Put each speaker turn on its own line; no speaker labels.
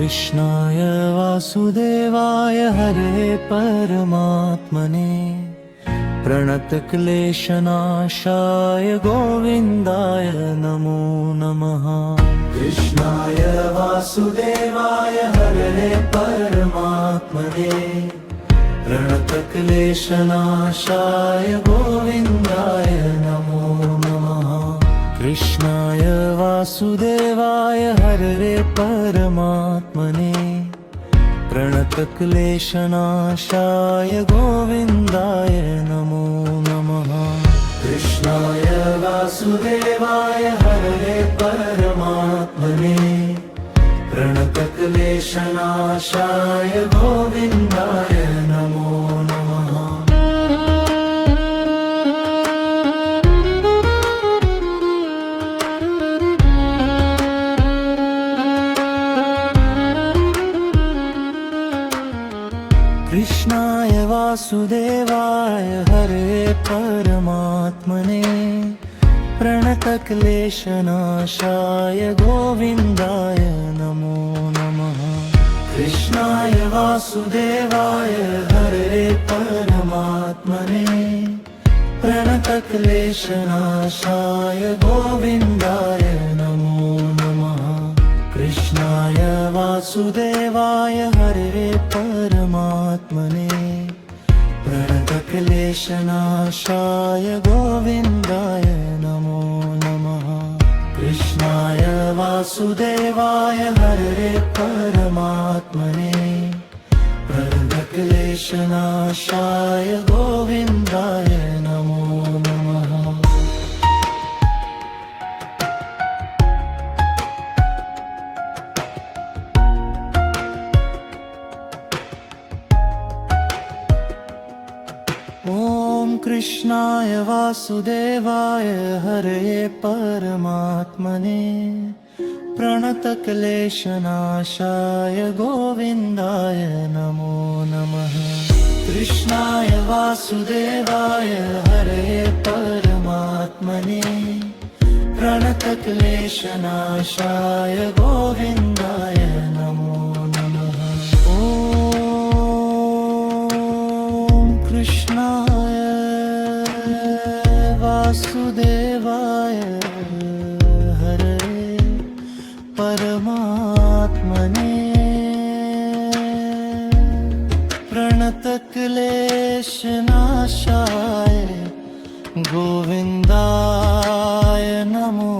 कृष्णाय वासुदेवाय हरे परमात्मने प्रणतक्लेशनाशाय गोविन्दाय नमो नमः। कृष्णाय वासुदेवाय हरे परमात्मने प्रणतक्लेशनाशाय गोविन्दाय नमो नमः। कृष्णाय वासुदेवाय हरे परमात्मने प्रणतक्लेशनाशाय गोविन्दाय नमो नमः। कृष्णाय वासुदेवाय हरे परमात्मने प्रणतक्लेशनाशाय गोविन्दाय नमो नमः। कृष्णाय वासुदेवाय हरे परमात्मने प्रणतक्लेशनाशाय गोविन्दाय नमो नमः। कृष्णाय वासुदेवाय हरे परमात्मने प्रणतक्लेशनाशाय गोविन्दाय नमो नमः। कृष्णाय वासुदेवाय हरे परमात्मने प्रणतक्लेशनाशाय गोविन्दाय नमो नमः। कृष्णाय वासुदेवाय हरे परमात्मने प्रणतक्लेशनाशाय गोविन्दाय नमो नमः। ॐ कृष्णाय वासुदेवाय हरे परमात्मने प्रणतक्लेशनाशाय गोविन्दाय नमो नमः। कृष्णाय वासुदेवाय हरे परमात्मने प्रणतक्लेशनाशाय गोविन्दाय नमो नमः। ॐ कृष्णाय वासुदेवाय हरे परमात्मने प्रणतक्लेशनाशाय गोविन्दाय नमो